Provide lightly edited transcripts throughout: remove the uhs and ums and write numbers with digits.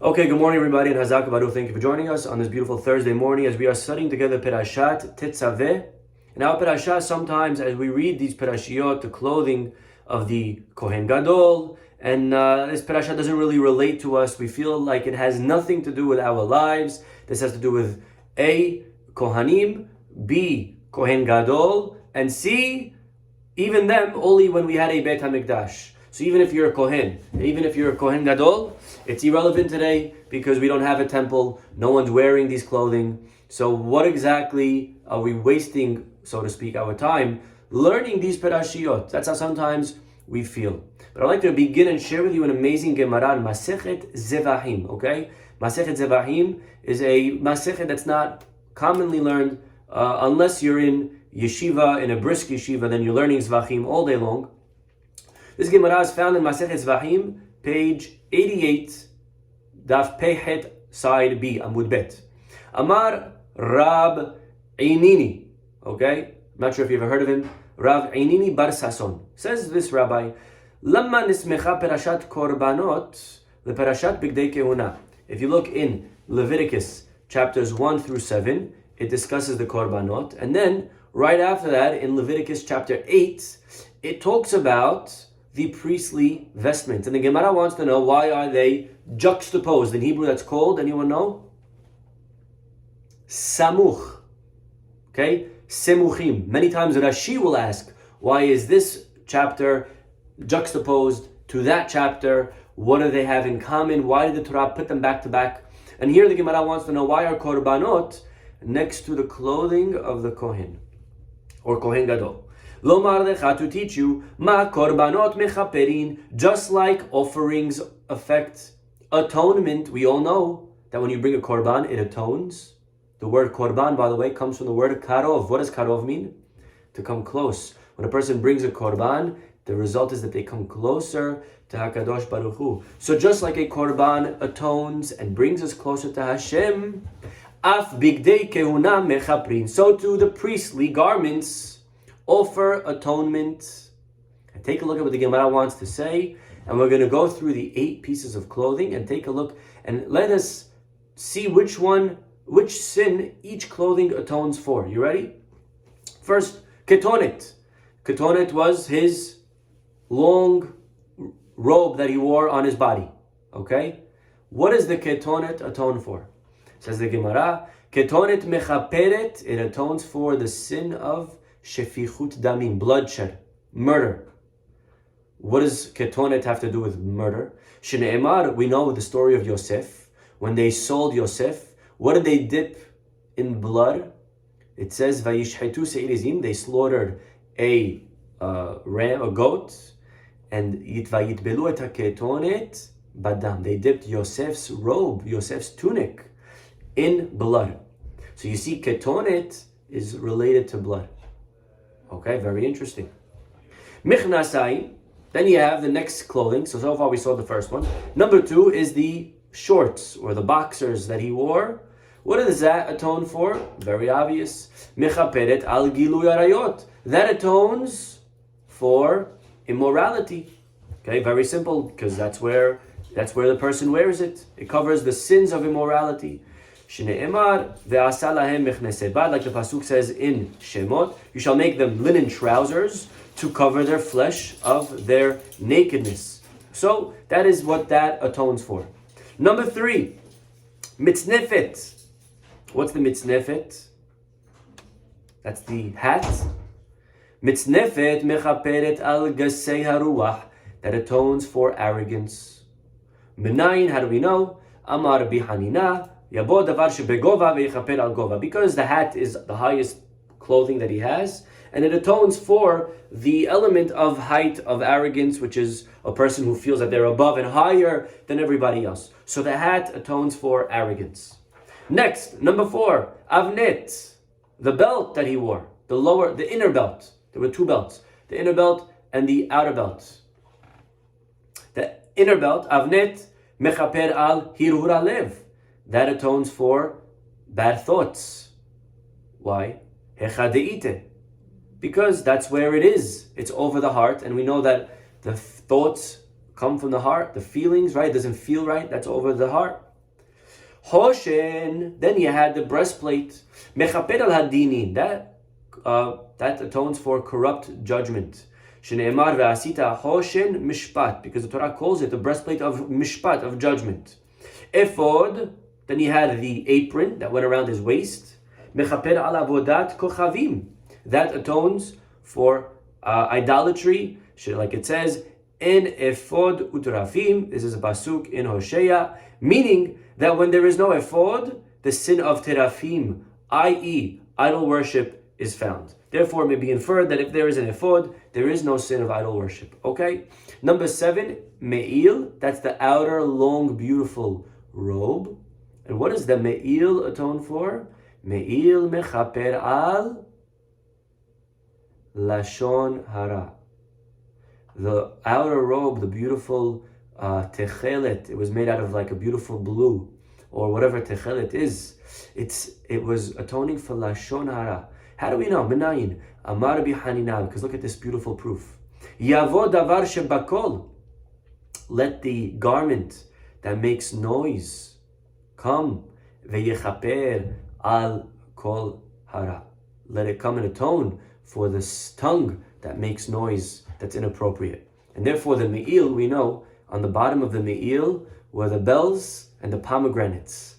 Okay, good morning everybody, and Hazak Baruch. Thank you for joining us on this beautiful Thursday morning as we are studying together Perashat Tetzaveh. And our Perashah, sometimes as we read these Perashiyot, the clothing of the Kohen Gadol, and this Perashah doesn't really relate to us. We feel like it has nothing to do with our lives. This has to do with A, Kohanim, B, Kohen Gadol, and C, even them only when we had a Beit HaMikdash. So even if you're a Kohen, even if you're a Kohen Gadol, it's irrelevant today because we don't have a temple, no one's wearing these clothing. So what exactly are we wasting, so to speak, our time learning these Perashiyot? That's how sometimes we feel. But I'd like to begin and share with you an amazing Gemara, Masechet Zevahim, okay? Masechet Zevahim is a Masechet that's not commonly learned unless you're in yeshiva, in a brisk yeshiva, then you're learning Zvachim all day long. This Gemara is found in Masechet Zvahim, page 88, Daf Pehet, side B, Amud Bet. Amar Rab Einini, okay? I'm not sure if you've ever heard of him. Rav Einini Bar Sason. Says this rabbi, Lama nismecha perashat korbanot leperashat bigdei kehuna. If you look in Leviticus chapters 1 through 7, it discusses the korbanot. And then right after that, in Leviticus chapter 8, it talks about the priestly vestments. And the Gemara wants to know, why are they juxtaposed? In Hebrew, that's called, anyone know? Samuch. Okay? Semuchim. Many times Rashi will ask, why is this chapter juxtaposed to that chapter? What do they have in common? Why did the Torah put them back to back? And here the Gemara wants to know, why are korbanot next to the clothing of the Kohen, or Kohen Gadol? Lomar lecha, to teach you, ma korbanot mechaperin, just like offerings affect atonement. We all know that when you bring a korban, it atones. The word korban, by the way, comes from the word karov. What does karov mean? To come close. When a person brings a korban, the result is that they come closer to HaKadosh Baruch Hu. So just like a korban atones and brings us closer to Hashem, af bigdei kehuna mechaprin, so too the priestly garments offer atonement. And take a look at what the Gemara wants to say, and we're going to go through the 8 pieces of clothing and take a look and let us see which sin each clothing atones for. You ready? First, Ketonite. Ketonite was his long robe that he wore on his body. Okay? What does the Ketonite atone for? Says the Gemara, Ketonite mechaperet, it atones for the sin of shefichut damim, bloodshed, murder. What does Ketonite have to do with murder? Shne'emar, we know the story of Yosef. When they sold Yosef, what did they dip in blood? It says, Vayishhetu se'irizim, they slaughtered a ram, a goat, and Vayitbelu et ha'ketonet badam. They dipped Yosef's robe, Yosef's tunic, in blood. So you see, Ketonit is related to blood. Okay, very interesting. Michnasai, then you have the next clothing. So far we saw the first one. Number 2 is the shorts or the boxers that he wore. What does that atone for? Very obvious. Mechaperet al giluy arayot. That atones for immorality. Okay, very simple, because that's where the person wears it. It covers the sins of immorality. Shne'emar ve'asa lahem mechnese bad, like the pasuk says in Shemot, you shall make them linen trousers to cover their flesh of their nakedness. So that is what that atones for. Number 3, mitznefet. What's the mitznefet? That's the hat. Mitznefet mechaperet al gasei haruach, that atones for arrogance. Menayin, how do we know? Amar bihanina. Because the hat is the highest clothing that he has, and it atones for the element of height, of arrogance, which is a person who feels that they're above and higher than everybody else. So the hat atones for arrogance. Next, number 4, avnet, the belt that he wore, the inner belt. There were 2 belts, the inner belt and the outer belt. The inner belt, avnet, mechaper al hirhur alev. That atones for bad thoughts. Why? Hechadeite. Because that's where it is. It's over the heart, and we know that the thoughts come from the heart, the feelings, right? It doesn't feel right, that's over the heart. Hoshen, then you had the breastplate. Mechaper al hadinin, that atones for corrupt judgment. Shneimar ve'asita hoshen mishpat, because the Torah calls it the breastplate of mishpat, of judgment. Ephod, then he had the apron that went around his waist. Mechaper al avodat kochavim, that atones for idolatry. Like it says, en ephod utrafim, this is a pasuk in Hosea, meaning that when there is no ephod, the sin of terafim, i.e., idol worship, is found. Therefore, it may be inferred that if there is an ephod, there is no sin of idol worship. Okay? Number 7, me'il, that's the outer, long, beautiful robe. And what does the me'il atone for? Me'il mechaper al lashon hara. The outer robe, the beautiful techelet, it was made out of like a beautiful blue, or whatever techelet is. It was atoning for lashon hara. How do we know? Menayin amar Rabbi Hanina, because look at this beautiful proof. Yavo davar shebakol, let the garment that makes noise come. Veyechaper al kol hara, let it come and atone for the tongue that makes noise that's inappropriate. And therefore the me'il, we know, on the bottom of the me'il were the bells and the pomegranates.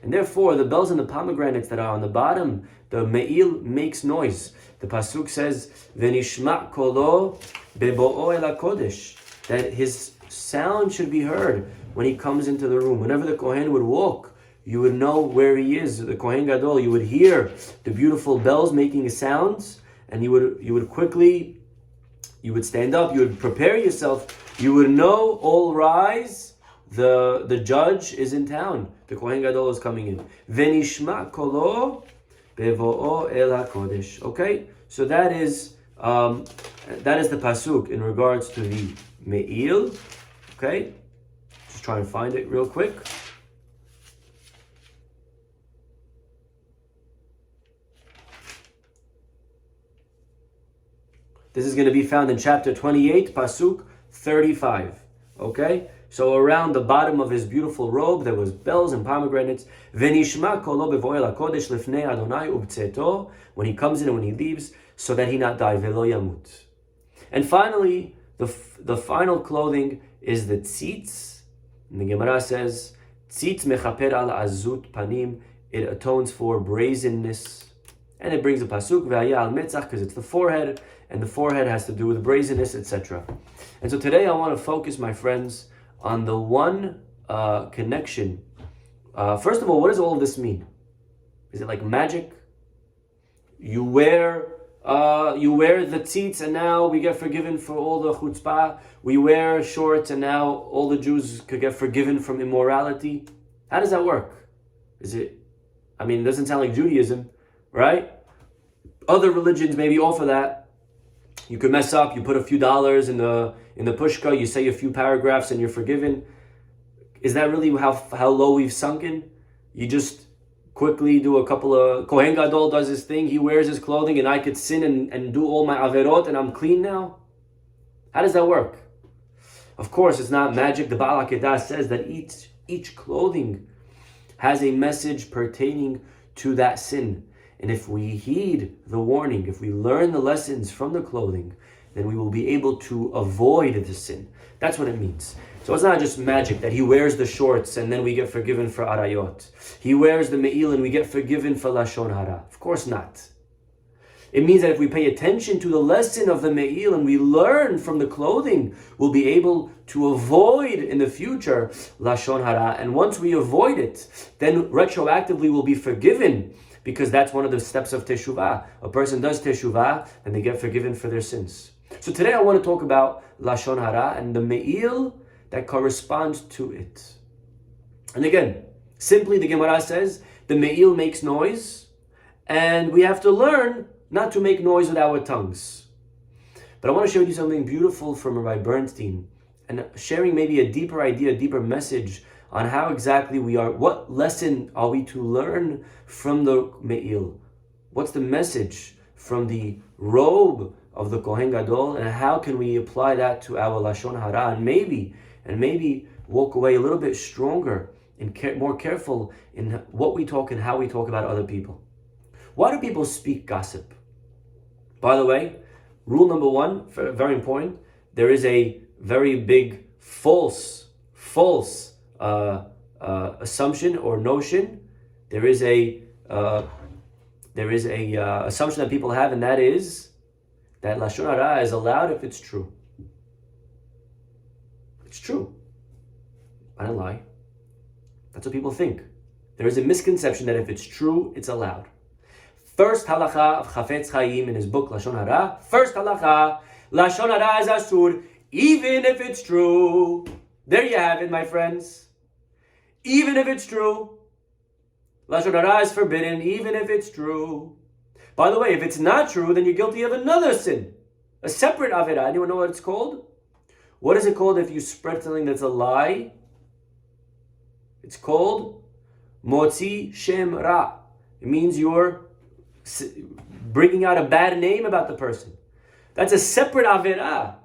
And therefore the bells and the pomegranates that are on the bottom, the me'il makes noise. The pasuk says, "Venishma kolo bebo'o el hakodesh," that his sound should be heard when he comes into the room. Whenever the Kohen would walk, you would know where he is. The Kohen Gadol, you would hear the beautiful bells making sounds, and you would quickly, you would stand up, you would prepare yourself, you would know, all rise, the judge is in town, the Kohen Gadol is coming in. Venishma kolo bevo'o el hakodesh. Okay, so that is the pasuk in regards to the me'il. Okay, just try and find it real quick. This is going to be found in chapter 28, pasuk 35. Okay? So around the bottom of his beautiful robe, there was bells and pomegranates. Venishma kolo bevo'el hakodesh lifnei Adonai ubtzeto, when he comes in and when he leaves, so that he not die, velo yamut. And finally, the final clothing is the tzitz. And the Gemara says, tzitz mechaper al azut panim, it atones for brazenness. And it brings the pasuk, ve'aya al metzach, because it's the forehead, and the forehead has to do with brazenness, etc. And so today I want to focus, my friends, on the one connection. First of all, what does all of this mean? Is it like magic? You wear the tzitz and now we get forgiven for all the chutzpah. We wear shorts and now all the Jews could get forgiven from immorality. How does that work? It doesn't sound like Judaism, right? Other religions maybe offer that. You could mess up, you put a few dollars in the pushka, you say a few paragraphs and you're forgiven. Is that really how low we've sunken? You just quickly do a couple of... Kohen Gadol does his thing, he wears his clothing, and I could sin and do all my averot and I'm clean now? How does that work? Of course, it's not magic. The Baal HaKedah says that each clothing has a message pertaining to that sin. And if we heed the warning, if we learn the lessons from the clothing, then we will be able to avoid the sin. That's what it means. So it's not just magic that he wears the shorts and then we get forgiven for arayot. He wears the me'il and we get forgiven for lashon hara. Of course not. It means that if we pay attention to the lesson of the me'il and we learn from the clothing, we'll be able to avoid in the future lashon hara. And once we avoid it, then retroactively we'll be forgiven, because that's one of the steps of teshuvah. A person does teshuvah and they get forgiven for their sins. So today I want to talk about lashon hara and the me'il that corresponds to it. And again, simply the Gemara says the me'il makes noise, and we have to learn not to make noise with our tongues. But I want to show you something beautiful from Rabbi Bernstein, and sharing maybe a deeper idea, a deeper message on how exactly what lesson are we to learn from the me'il? What's the message from the robe of the Kohen Gadol, and how can we apply that to our lashon hara, and maybe walk away a little bit stronger and more careful in what we talk and how we talk about other people. Why do people speak gossip? By the way, rule number one, very important, there is a very big false assumption or notion. There is a assumption that people have, and that is that Lashon Hara is allowed if it's true. It's true. I don't lie. That's what people think. There is a misconception that if it's true, it's allowed. First halacha of Chafetz Chaim in his book Lashon Hara. First halacha, Lashon Hara is asur, even if it's true. There you have it, my friends. Even if it's true. Lashon Hara is forbidden, even if it's true. By the way, if it's not true, then you're guilty of another sin. A separate Avirah. Anyone know what it's called? What is it called if you spread something that's a lie? It's called Motzi Shem Ra. It means you're bringing out a bad name about the person. That's a separate Avirah.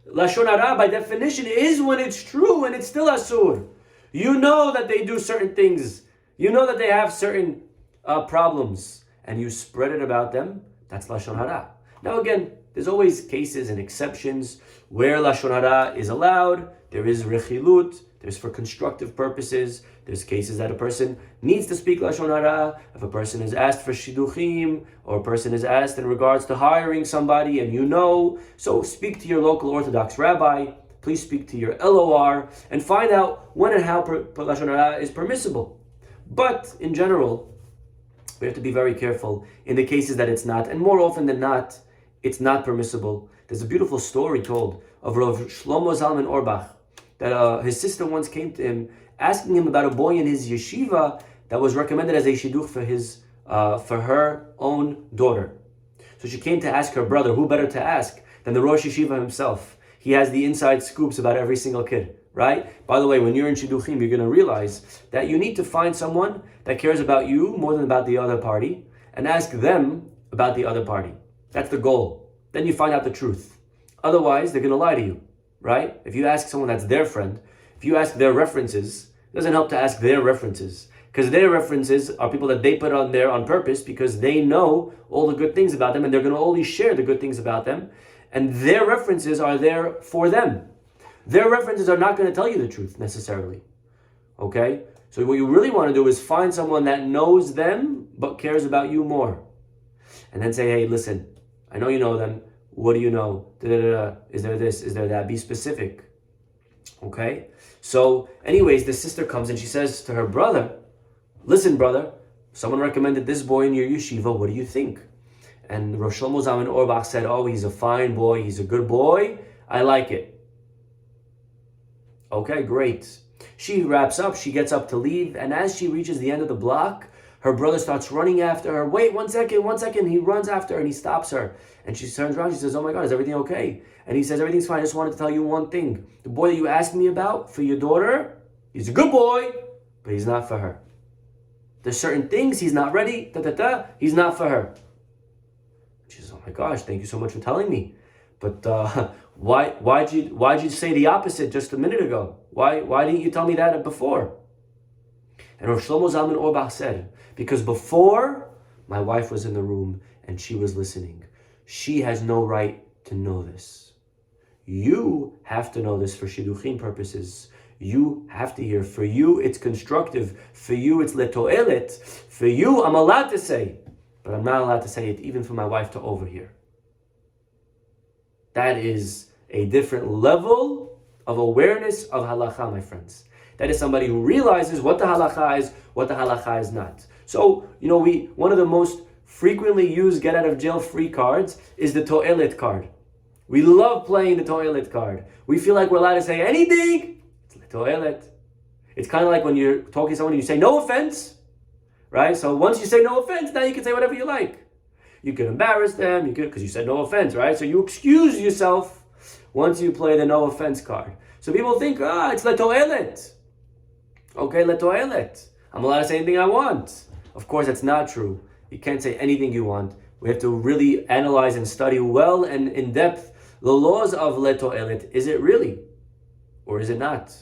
Lashon Hara, by definition, is when it's true and it's still asur. You know that they do certain things. You know that they have certain problems, and you spread it about them. That's Lashon Hara. Now again, there's always cases and exceptions where Lashon Hara is allowed. There is rechilut. There's for constructive purposes. There's cases that a person needs to speak Lashon Hara. If a person is asked for shidduchim, or a person is asked in regards to hiring somebody, and you know, so speak to your local Orthodox rabbi. Please speak to your LOR and find out when and how Lashon Hara is permissible. But in general, we have to be very careful in the cases that it's not, and more often than not, it's not permissible. There's a beautiful story told of Rav Shlomo Zalman Auerbach, that his sister once came to him asking him about a boy in his yeshiva that was recommended as a shidduch for her own daughter. So she came to ask her brother, who better to ask than the Rosh Yeshiva himself? He has the inside scoops about every single kid, right? By the way, when you're in shidduchim, you're going to realize that you need to find someone that cares about you more than about the other party, and ask them about the other party. That's the goal. Then you find out the truth. Otherwise, they're going to lie to you, right? If you ask someone that's their friend, if you ask their references, it doesn't help to ask their references, because their references are people that they put on there on purpose because they know all the good things about them, and they're going to only share the good things about them, and their references are there for them. Their references are not going to tell you the truth necessarily, okay? So what you really want to do is find someone that knows them but cares about you more, and then say, hey, listen, I know you know them. What do you know? Is there this? Is there that? Be specific. Okay? So, anyways, the sister comes and she says to her brother, listen, brother, someone recommended this boy in your yeshiva. What do you think? And Rosh Shlomo Zalman Auerbach said, oh, he's a fine boy. He's a good boy. I like it. Okay, great. She wraps up. She gets up to leave. And as she reaches the end of the block, her brother starts running after her. Wait, one second. He runs after her and he stops her. And she turns around, she says, oh my God, is everything okay? And he says, everything's fine. I just wanted to tell you one thing. The boy that you asked me about for your daughter, he's a good boy, but he's not for her. There's certain things he's not ready, he's not for her. She says, oh my gosh, thank you so much for telling me. But why'd you say the opposite just a minute ago? Why didn't you tell me that before? And Rav Shlomo Zalman Auerbach said, because before, my wife was in the room and she was listening. She has no right to know this. You have to know this for shidduchim purposes. You have to hear. For you, it's constructive. For you, it's letoelet. For you, I'm allowed to say, but I'm not allowed to say it even for my wife to overhear. That is a different level of awareness of halakha, my friends. That is somebody who realizes what the halakha is, what the halakha is not. So, one of the most frequently used get out of jail free cards is the toilet card. We love playing the toilet card. We feel like we're allowed to say anything. It's the toilet. It's kind of like when you're talking to someone and you say no offense, right? So once you say no offense, now you can say whatever you like. You can embarrass them, because you said no offense, right? So you excuse yourself once you play the no offense card. So people think, it's the toilet. Okay, the toilet. I'm allowed to say anything I want. Of course, that's not true. You can't say anything you want. We have to really analyze and study well and in depth the laws of letoelet. Is it really? Or is it not?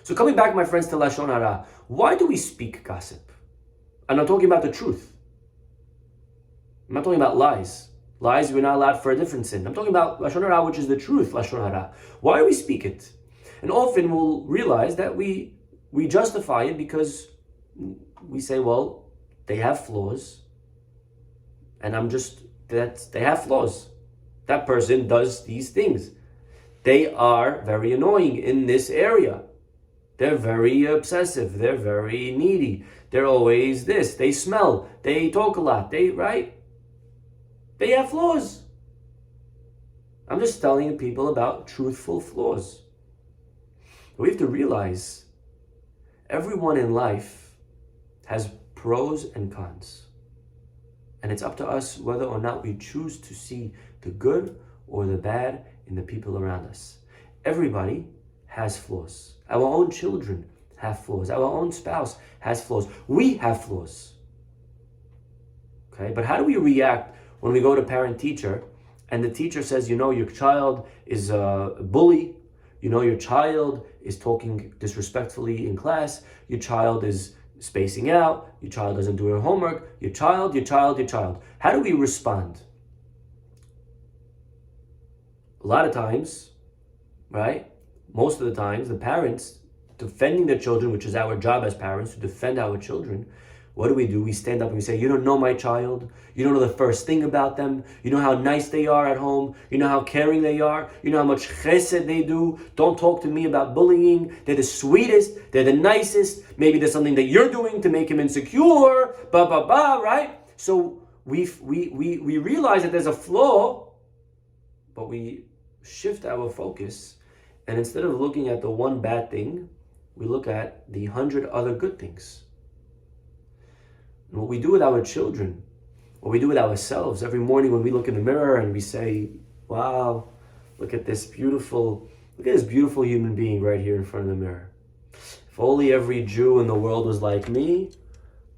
So So coming back, my friends, to Lashon Hara, why do we speak gossip? I'm not talking about the truth. I'm not talking about lies. Lies, we're not allowed for a different sin. I'm talking about Lashon Hara, which is the truth, Lashon Hara. Why do we speak it? And often we'll realize that we justify it because we say, well, they have flaws. And they have flaws. That person does these things. They are very annoying in this area. They're very obsessive. They're very needy. They're always this. They smell. They talk a lot. Right? They have flaws. I'm just telling people about truthful flaws. We have to realize everyone in life has pros and cons. And it's up to us whether or not we choose to see the good or the bad in the people around us. Everybody has flaws. Our own children have flaws. Our own spouse has flaws. We have flaws. Okay, but how do we react when we go to parent-teacher and the teacher says, your child is a bully, your child is talking disrespectfully in class, your child is spacing out, your child doesn't do her homework, your child. How do we respond? A lot of times, right? Most of the times, the parents defending their children, which is our job as parents, to defend our children, what do? We stand up and we say, you don't know my child. You don't know the first thing about them. You know how nice they are at home. You know how caring they are. You know how much chesed they do. Don't talk to me about bullying. They're the sweetest. They're the nicest. Maybe there's something that you're doing to make him insecure. Right? So we realize that there's a flaw, but we shift our focus. And instead of looking at the one bad thing, we look at the 100 other good things. And what we do with our children, what we do with ourselves, every morning when we look in the mirror and we say, wow, look at this beautiful human being right here in front of the mirror. If only every Jew in the world was like me,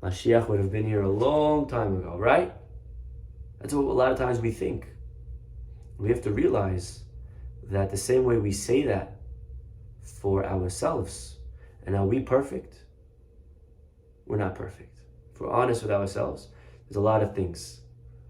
Mashiach would have been here a long time ago, right? That's what a lot of times we think. We have to realize that the same way we say that for ourselves, and are we perfect? We're not perfect. If we're honest with ourselves, there's a lot of things,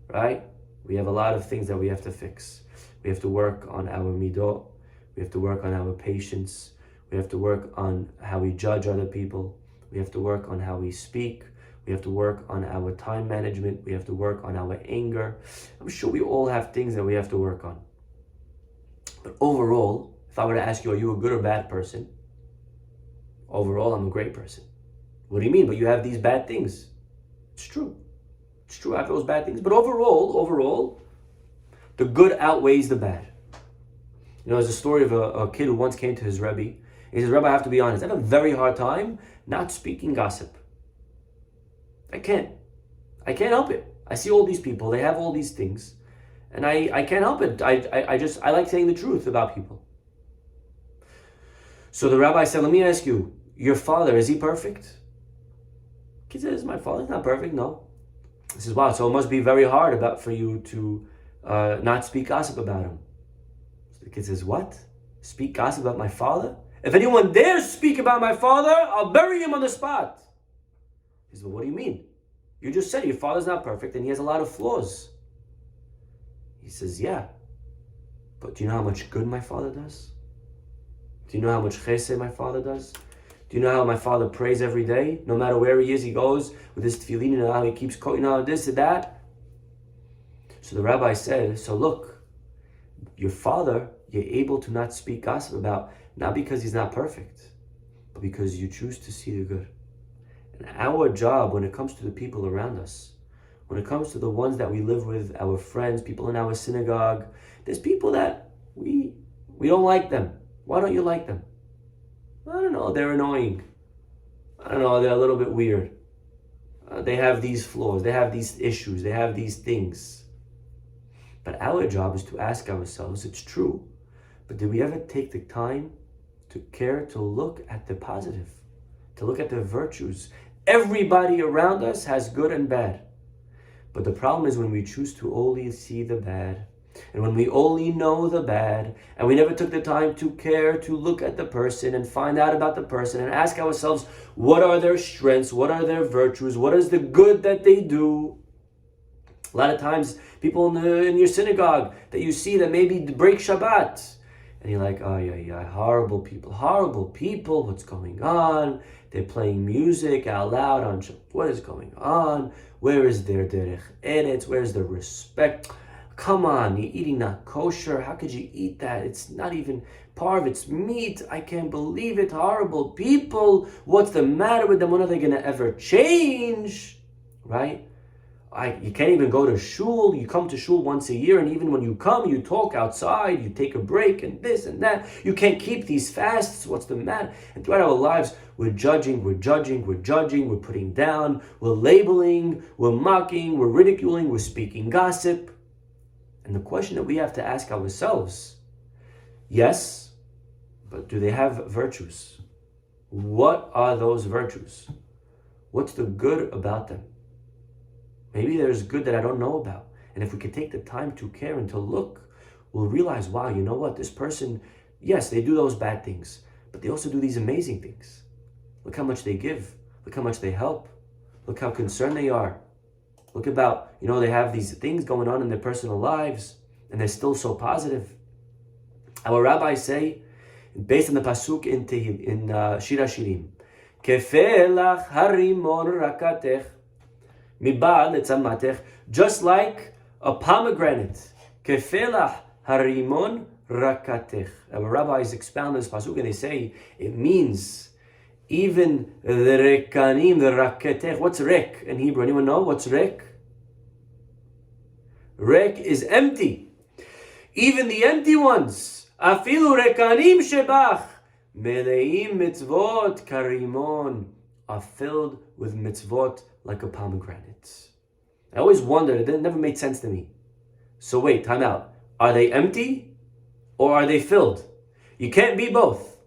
right? We have a lot of things that we have to fix. We have to work on our midot. We have to work on our patience. We have to work on how we judge other people. We have to work on how we speak. We have to work on our time management. We have to work on our anger. I'm sure we all have things that we have to work on. But overall, if I were to ask you, are you a good or bad person? Overall, I'm a great person. What do you mean? But you have these bad things. It's true. It's true, I have those bad things. But overall, the good outweighs the bad. There's a story of a kid who once came to his Rabbi. He says, Rabbi, I have to be honest. I have a very hard time not speaking gossip. I can't help it. I see all these people. They have all these things. And I can't help it. I like saying the truth about people. So the rabbi said, let me ask you, your father, is he perfect? He says, my father's not perfect, no. He says, wow, so it must be very hard for you to not speak gossip about him. So the kid says, what? Speak gossip about my father? If anyone dares speak about my father, I'll bury him on the spot. He says, well, what do you mean? You just said your father's not perfect and he has a lot of flaws. He says, yeah. But do you know how much good my father does? Do you know how much chesed my father does? Do you know how my father prays every day? No matter where he is, he goes with his tefillin and how he keeps quoting this and that. So the rabbi said, so look, your father, you're able to not speak gossip about, not because he's not perfect, but because you choose to see the good. And our job when it comes to the people around us, when it comes to the ones that we live with, our friends, people in our synagogue, there's people that we don't like them. Why don't you like them? I don't know, they're annoying. I don't know, they're a little bit weird. They have these flaws, they have these issues, they have these things. But our job is to ask ourselves, it's true, but did we ever take the time to care to look at the positive, to look at the virtues? Everybody around us has good and bad. But the problem is when we choose to only see the bad, And when we only know the bad, and we never took the time to care to look at the person and find out about the person and ask ourselves, what are their strengths, what are their virtues, what is the good that they do? A lot of times, people in your synagogue that you see that maybe break Shabbat, and you're like, oh yeah, horrible people, what's going on? They're playing music out loud on Shabbat. What is going on? Where is their derech eretz? Where's the respect? Come on, you're eating not kosher. How could you eat that? It's not even parv, it's meat. I can't believe it. Horrible people. What's the matter with them? When are they going to ever change? Right? You can't even go to shul. You come to shul once a year, and even when you come, you talk outside, you take a break, and this and that. You can't keep these fasts. What's the matter? And throughout our lives, we're judging, we're putting down, we're labeling, we're mocking, we're ridiculing, we're speaking gossip. And the question that we have to ask ourselves, yes, but do they have virtues? What are those virtues? What's the good about them? Maybe there's good that I don't know about. And if we could take the time to care and to look, we'll realize, wow, you know what? This person, yes, they do those bad things, but they also do these amazing things. Look how much they give. Look how much they help. Look how concerned they are. Look about, they have these things going on in their personal lives, and they're still so positive. Our rabbis say, based on the pasuk in Shir HaShirim, Kefelach harimon rakatech, mibal etzamatech, just like a pomegranate. Kefelach harimon rakatech. Our rabbis expound this pasuk and they say it means even the rekanim, the raketech. What's rek in Hebrew? Anyone know what's rek? Rek is empty. Even the empty ones. Afilu rekanim shebach. Meleim mitzvot karimon. Are filled with mitzvot like a pomegranate. I always wondered, it never made sense to me. So wait, time out. Are they empty or are they filled? You can't be both.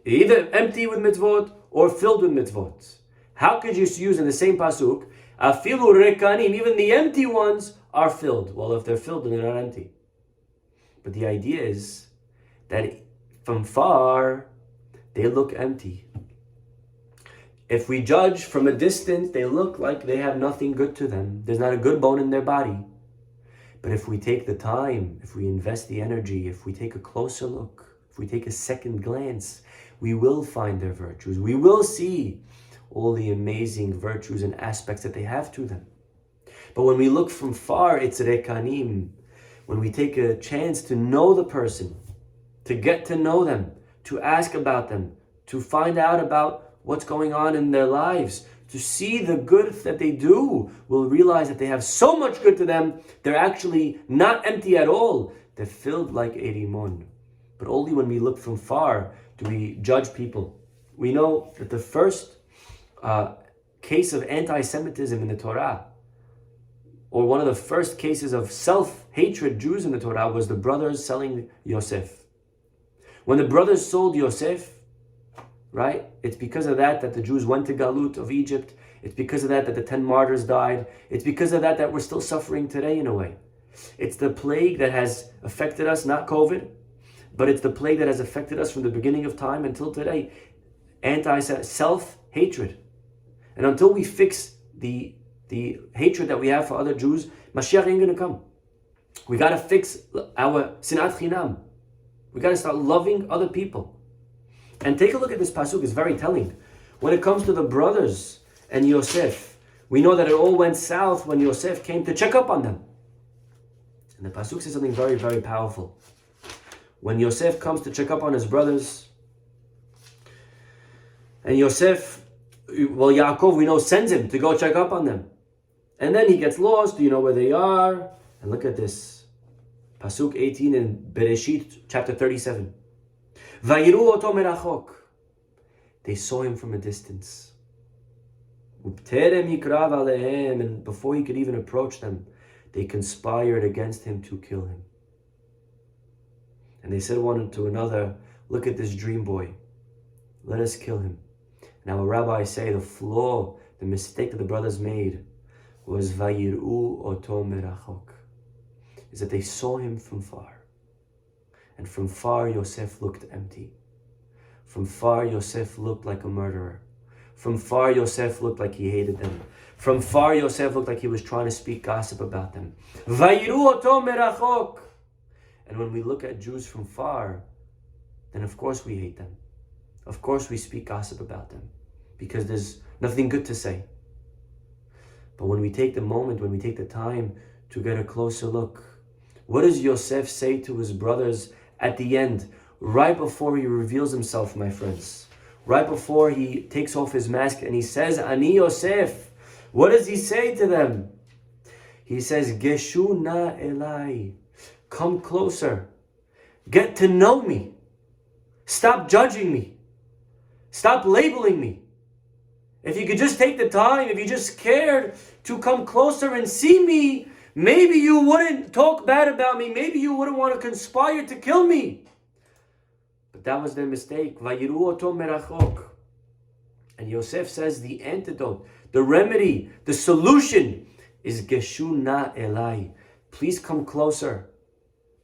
Either empty with mitzvot or filled with mitzvot. How could you use in the same pasuk, afilu rekanim, even the empty ones are filled? Well, if they're filled, then they're not empty. But the idea is that from far, they look empty. If we judge from a distance, they look like they have nothing good to them. There's not a good bone in their body. But if we take the time, if we invest the energy, if we take a closer look, if we take a second glance, we will find their virtues. We will see all the amazing virtues and aspects that they have to them. But when we look from far, it's rekanim. When we take a chance to know the person, to get to know them, to ask about them, to find out about what's going on in their lives, to see the good that they do, we'll realize that they have so much good to them, they're actually not empty at all. They're filled like a rimon. But only when we look from far do we judge people. We know that the first case of anti-Semitism in the Torah, or one of the first cases of self-hatred Jews in the Torah, was the brothers selling Yosef. When the brothers sold Yosef, right, it's because of that the Jews went to Galut of Egypt. It's because of that the 10 martyrs died. It's because of that we're still suffering today in a way. It's the plague that has affected us, not COVID, but it's the plague that has affected us from the beginning of time until today. Self-hatred. And until we fix the hatred that we have for other Jews, Mashiach ain't going to come. We got to fix our sinat chinam. We got to start loving other people. And take a look at this pasuk, it's very telling. When it comes to the brothers and Yosef, we know that it all went south when Yosef came to check up on them. And the pasuk says something very, very powerful. When Yosef comes to check up on his brothers, and Yosef, Yaakov, we know, sends him to go check up on them. And then he gets lost, do you know where they are? And look at this. Pasuk 18 in Bereshit, chapter 37. Vayiru oto merachok. They saw him from a distance. Ubterem yikrav alehem. And before he could even approach them, they conspired against him to kill him. And they said one to another, look at this dream boy. Let us kill him. Now, a rabbi say the flaw, the mistake that the brothers made was vayiru oto merachok. is that they saw him from far. And from far, Yosef looked empty. From far, Yosef looked like a murderer. From far, Yosef looked like he hated them. From far, Yosef looked like he was trying to speak gossip about them. Vayiru oto merachok. And when we look at Jews from far, then of course we hate them. Of course we speak gossip about them, because there's nothing good to say. But when we take the moment, when we take the time to get a closer look, what does Yosef say to his brothers at the end, right before he reveals himself, my friends? Right before he takes off his mask and he says, Ani Yosef. What does he say to them? He says, Geshu na elai. Come closer. Get to know me. Stop judging me. Stop labeling me. If you could just take the time, if you just cared to come closer and see me, maybe you wouldn't talk bad about me. Maybe you wouldn't want to conspire to kill me. But that was their mistake. Vayiru oto merachok. And Yosef says the antidote, the remedy, the solution is Geshu na elai. Please come closer.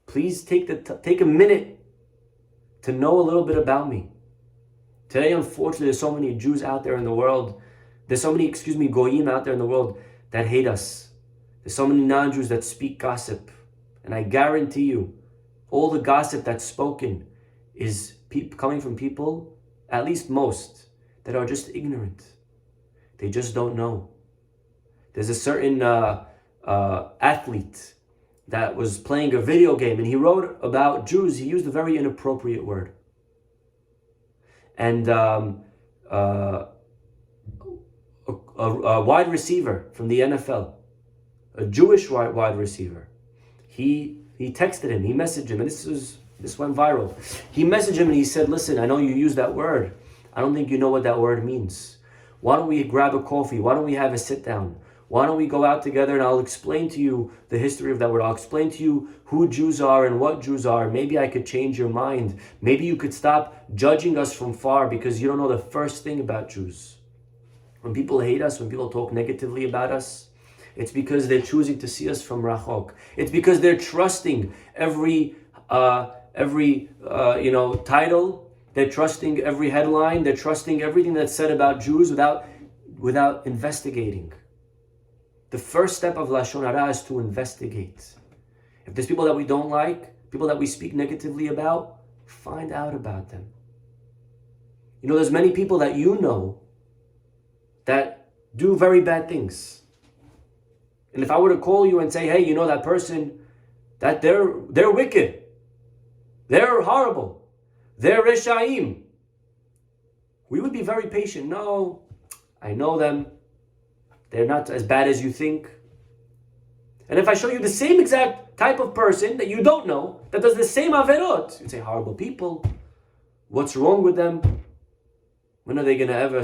Please take a minute to know a little bit about me. Today, unfortunately, there's so many Jews out there in the world. There's so many, Goyim out there in the world that hate us. There's so many non-Jews that speak gossip. And I guarantee you, all the gossip that's spoken is coming from people, at least most, that are just ignorant. They just don't know. There's a certain athlete that was playing a video game, and he wrote about Jews. He used a very inappropriate word. And a wide receiver from the NFL, a Jewish wide receiver, he texted him, he messaged him, and this went viral. He messaged him and he said, listen, I know you use that word. I don't think you know what that word means. Why don't we grab a coffee? Why don't we have a sit down? Why don't we go out together and I'll explain to you the history of that word. I'll explain to you who Jews are and what Jews are. Maybe I could change your mind. Maybe you could stop judging us from far because you don't know the first thing about Jews. When people hate us, when people talk negatively about us, it's because they're choosing to see us from Rachok. It's because they're trusting every title. They're trusting every headline. They're trusting everything that's said about Jews without investigating. The first step of Lashon Hara is to investigate. If there's people that we don't like, people that we speak negatively about, find out about them. You know, there's many people that you know that do very bad things. And if I were to call you and say, hey, you know that person, that they're wicked, they're horrible, they're Reshaim, we would be very patient. No, I know them. They're not as bad as you think. And if I show you the same exact type of person that you don't know, that does the same averot, you'd say, horrible people. What's wrong with them? When are they going to ever,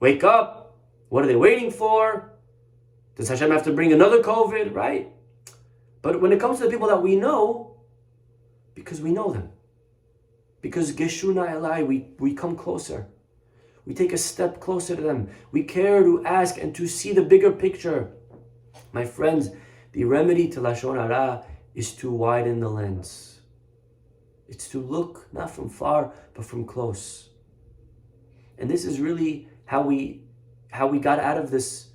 wake up? What are they waiting for? Does Hashem have to bring another COVID, right? But when it comes to the people that we know, because we know them, because Geshuna Elai, we come closer. We take a step closer to them. We care to ask and to see the bigger picture. My friends, the remedy to Lashon Hara is to widen the lens. It's to look not from far, but from close. And this is really how we got out of this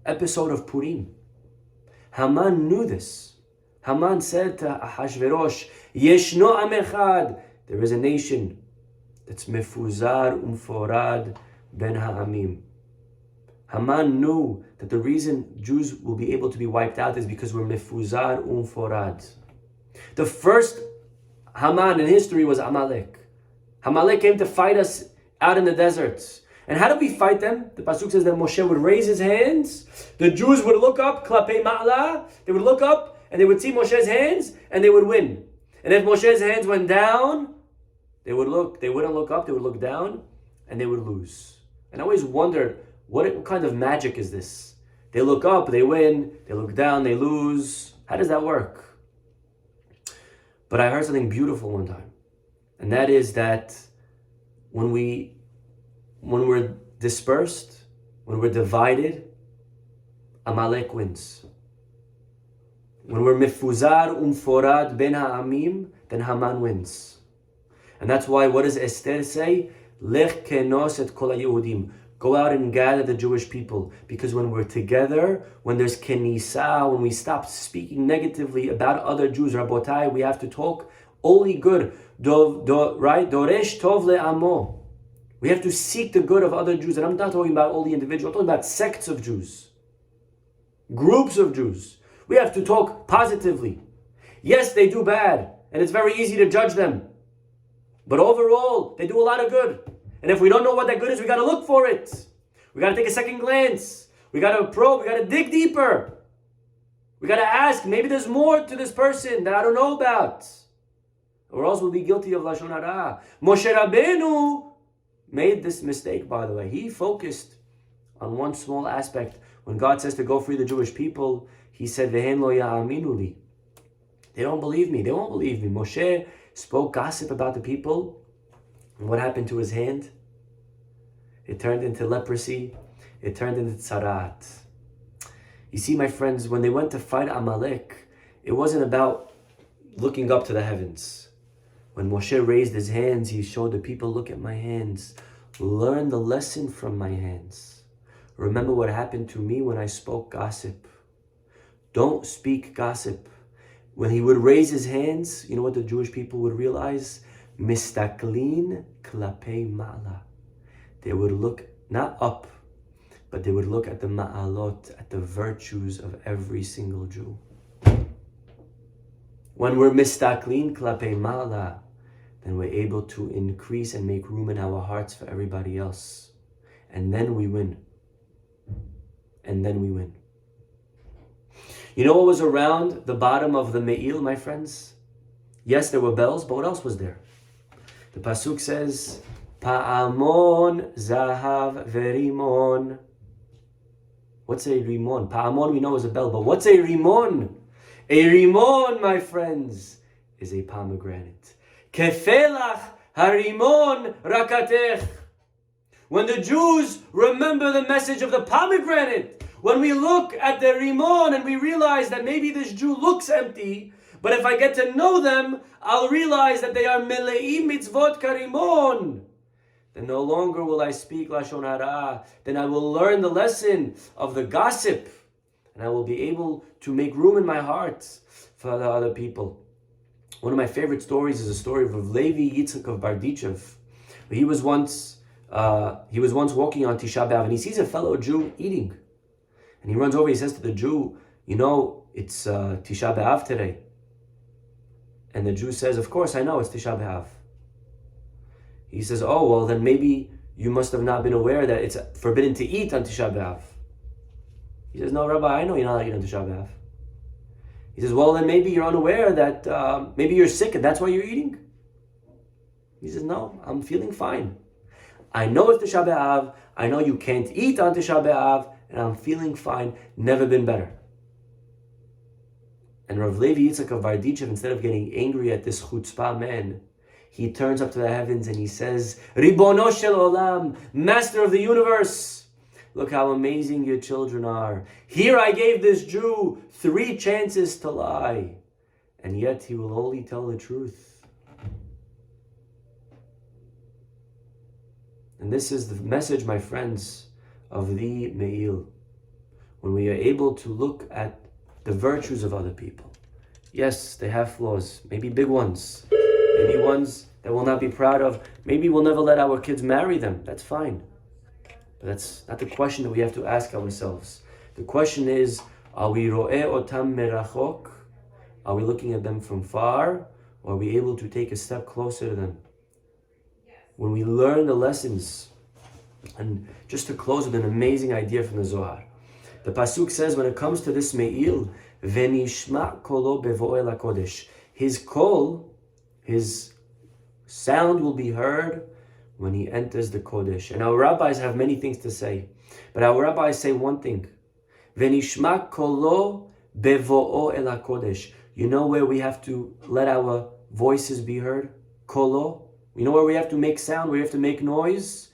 episode of Purim. Haman knew this. Haman said to Ahashverosh, Yeshno Am Echad. There is a nation that's mefuzar umforad ben ha'amim. Haman knew that the reason Jews will be able to be wiped out is because we're mefuzar umforad. The first Haman in history was Amalek. Amalek came to fight us out in the deserts. And how did we fight them? The pasuk says that Moshe would raise his hands. The Jews would look up, klapei ma'ala. They would look up and they would see Moshe's hands and they would win. And if Moshe's hands went down, they wouldn't look up, they would look down, and they would lose. And I always wondered, what kind of magic is this? They look up, they win, they look down, they lose. How does that work? But I heard something beautiful one time. And that is that when we're dispersed, when we're divided, Amalek wins. When we're mifuzar umforad ben ha'amim, then Haman wins. And that's why, what does Esther say? Lech kenos et kol ha'yehudim. Go out and gather the Jewish people. Because when we're together, when there's kenisa, when we stop speaking negatively about other Jews, Rabotai, we have to talk only good. Right? Doresh tov le'amo. We have to seek the good of other Jews. And I'm not talking about only individuals, I'm talking about sects of Jews. Groups of Jews. We have to talk positively. Yes, they do bad, and it's very easy to judge them. But overall, they do a lot of good. And if we don't know what that good is, we got to look for it. We got to take a second glance. We got to probe. We got to dig deeper. We got to ask, maybe there's more to this person that I don't know about. Or else we'll be guilty of Lashon Hara. Moshe Rabbeinu made this mistake, by the way. He focused on one small aspect. When God says to go free the Jewish people, he said, Vehem lo ya'aminu li. They don't believe me. They won't believe me. Moshe spoke gossip about the people. And what happened to his hand? It turned into leprosy. It turned into tzarat. You see, my friends, when they went to fight Amalek, it wasn't about looking up to the heavens. When Moshe raised his hands, he showed the people, look at my hands. Learn the lesson from my hands. Remember what happened to me when I spoke gossip. Don't speak gossip. When he would raise his hands, you know what the Jewish people would realize? Mistaklin klapei ma'ala. They would look not up, but they would look at the ma'alot, at the virtues of every single Jew. When we're mistaklin klapei ma'ala, then we're able to increase and make room in our hearts for everybody else. And then we win. And then we win. You know what was around the bottom of the Me'il, my friends? Yes, there were bells, but what else was there? The Pasuk says, Pa'amon zahav verimon. What's a rimon? Pa'amon we know is a bell, but what's a rimon? A rimon, my friends, is a pomegranate. Kefelach harimon rakatech. When the Jews remember the message of the pomegranate, when we look at the rimon and we realize that maybe this Jew looks empty, but if I get to know them, I'll realize that they are melei mitzvot karimon. Then no longer will I speak Lashon Hara. Then I will learn the lesson of the gossip. And I will be able to make room in my heart for the other people. One of my favorite stories is a story of Levi Yitzchak of Bardichev. He was once walking on Tisha B'Av and he sees a fellow Jew eating. And he runs over, he says to the Jew, you know, it's Tisha B'Av today. And the Jew says, of course, I know it's Tisha B'Av. He says, oh, well, then maybe you must have not been aware that it's forbidden to eat on Tisha B'Av. He says, no, Rabbi, I know you're not allowed to eat on Tisha B'Av. He says, well, then maybe you're unaware that maybe you're sick and that's why you're eating. He says, no, I'm feeling fine. I know it's Tisha B'Av. I know you can't eat on Tisha B'Av. And I'm feeling fine, never been better. And Rav Levi Yitzchak of Bardichev, instead of getting angry at this chutzpah man, he turns up to the heavens and he says, Ribono shel olam, Master of the universe, look how amazing your children are. Here I gave this Jew 3 chances to lie, and yet he will only tell the truth. And this is the message, my friends, of the Me'il. When we are able to look at the virtues of other people. Yes, they have flaws, maybe big ones, maybe ones that we'll not be proud of. Maybe we'll never let our kids marry them. That's fine. But that's not the question that we have to ask ourselves. The question is, are we ro'eh otam merachok? Are we looking at them from far? Or are we able to take a step closer to them? When we learn the lessons. And just to close with an amazing idea from the Zohar. The Pasuk says when it comes to this Me'il, Venishma kolo bevo'el HaKodesh. His kol, his sound will be heard when he enters the Kodesh. And our rabbis have many things to say. But our rabbis say one thing. Venishma kolo bevo'o el HaKodesh. You know where we have to let our voices be heard? Kolo. You know where we have to make sound, where we have to make noise?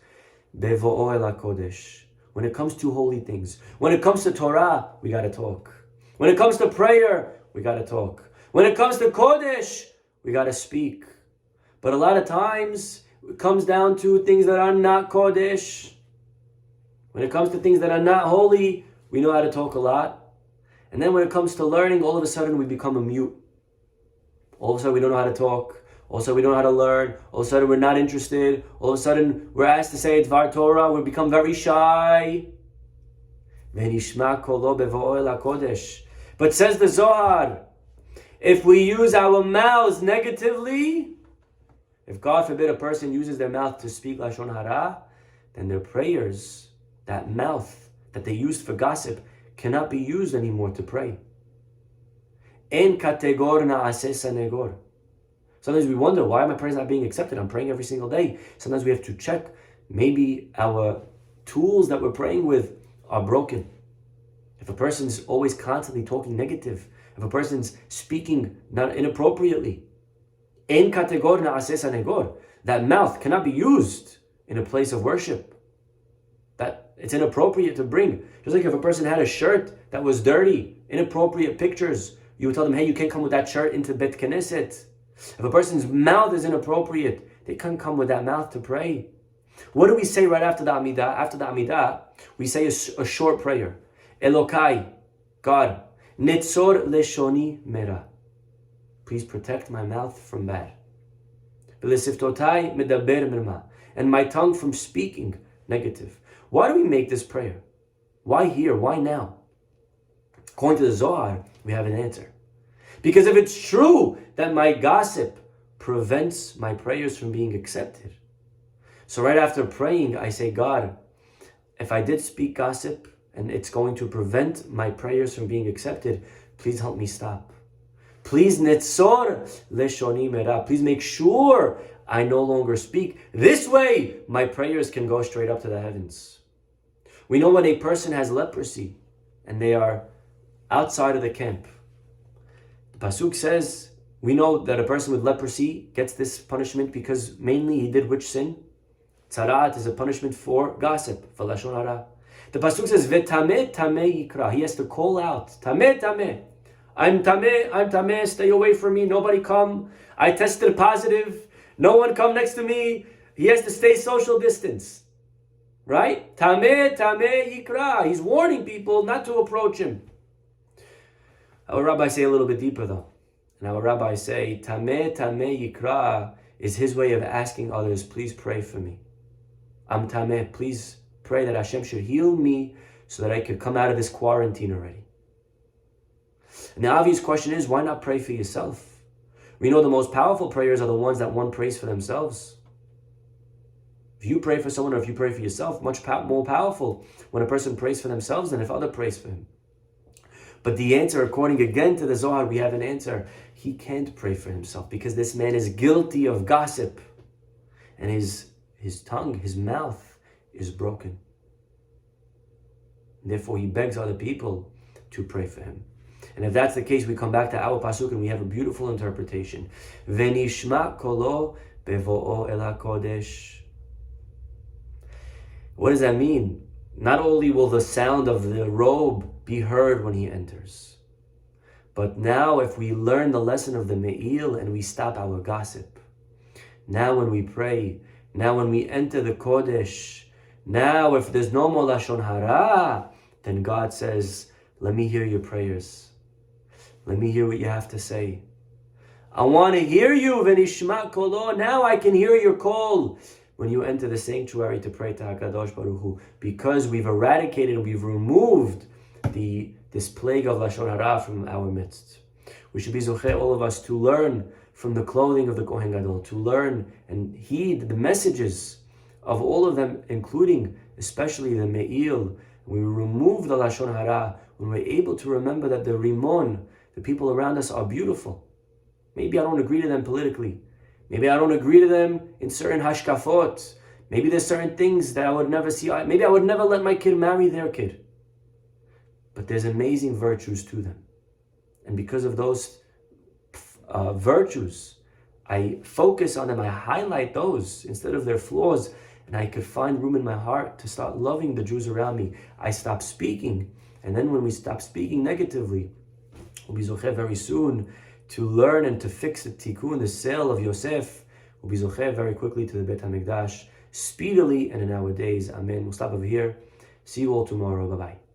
Bevo'o el HaKodesh. When it comes to holy things. When it comes to Torah, we got to talk. When it comes to prayer, we got to talk. When it comes to Kodesh, we got to speak. But a lot of times, it comes down to things that are not Kodesh. When it comes to things that are not holy, we know how to talk a lot. And then when it comes to learning, all of a sudden we become a mute. All of a sudden we don't know how to talk. All of a sudden we don't know how to learn. All of a sudden we're not interested. All of a sudden we're asked to say Dvar Torah. We become very shy. But says the Zohar, if we use our mouths negatively, if God forbid a person uses their mouth to speak Lashon Hara, then their prayers, that mouth that they used for gossip, cannot be used anymore to pray. En kategor na'aseh sanegor. Sometimes we wonder, why are my prayers not being accepted? I'm praying every single day. Sometimes we have to check. Maybe our tools that we're praying with are broken. If a person's always constantly talking negative, if a person's speaking not inappropriately, en kategor na'aseh sanegor, that mouth cannot be used in a place of worship. That it's inappropriate to bring. Just like if a person had a shirt that was dirty, inappropriate pictures, you would tell them, hey, you can't come with that shirt into Bet Knesset. If a person's mouth is inappropriate, they can't come with that mouth to pray. What do we say right after the Amidah? After the Amidah, we say a short prayer. Elokai, God, Netzor leshoni mera. Please protect my mouth from bad. V'lesiftotai medaber mirma. And my tongue from speaking negative. Why do we make this prayer? Why here? Why now? According to the Zohar, we have an answer. Because if it's true that my gossip prevents my prayers from being accepted, so right after praying, I say, God, if I did speak gossip and it's going to prevent my prayers from being accepted, please help me stop. Please netzor leshoni mera. Please make sure I no longer speak. This way, my prayers can go straight up to the heavens. We know when a person has leprosy and they are outside of the camp. The Pasuk says, we know that a person with leprosy gets this punishment because mainly he did which sin? Tzarat is a punishment for gossip, for Lashon Hara. The Pasuk says, V'tameh tameh yikra. He has to call out, Tameh tameh. I'm tameh, stay away from me, nobody come. I tested positive, no one come next to me. He has to stay social distance. Right? Tameh yikra. He's warning people not to approach him. Our rabbis say a little bit deeper though. And our rabbis say, Tameh yikra is his way of asking others, please pray for me. I'm tameh, please pray that Hashem should heal me so that I could come out of this quarantine already. And the obvious question is, why not pray for yourself? We know the most powerful prayers are the ones that one prays for themselves. If you pray for someone or if you pray for yourself, much more powerful when a person prays for themselves than if other prays for him. But the answer, according again to the Zohar, we have an answer. He can't pray for himself because this man is guilty of gossip. And his tongue, his mouth is broken. Therefore, he begs other people to pray for him. And if that's the case, we come back to our pasuk and we have a beautiful interpretation. Venishma kolo bevo'o el hakodesh. What does that mean? Not only will the sound of the robe be heard when he enters, but now if we learn the lesson of the Me'il and we stop our gossip, now when we pray, now when we enter the Kodesh, now if there's no more Lashon Hara, then God says, let me hear your prayers. Let me hear what you have to say. I want to hear you, Venishma kolo. Now I can hear your call when you enter the sanctuary to pray to HaKadosh Baruch Hu, because we've eradicated and we've removed this plague of Lashon Hara from our midst. We should be zocheh, all of us, to learn from the clothing of the Kohen Gadol, to learn and heed the messages of all of them, including especially the Me'il. We remove the Lashon Hara when we're able to remember that the Rimon, the people around us, are beautiful. Maybe I don't agree to them politically. Maybe I don't agree to them in certain hashkafot. Maybe there's certain things that I would never see. Maybe I would never let my kid marry their kid. But there's amazing virtues to them. And because of those virtues, I focus on them. I highlight those instead of their flaws. And I could find room in my heart to start loving the Jews around me. I stop speaking. And then when we stop speaking negatively, We'll be zocheh very soon to learn and to fix the tikkun, the sale of Yosef. We'll be zocheh very quickly to the Beit HaMikdash, speedily and in our days. Amen. We'll stop over here. See you all tomorrow. Bye-bye.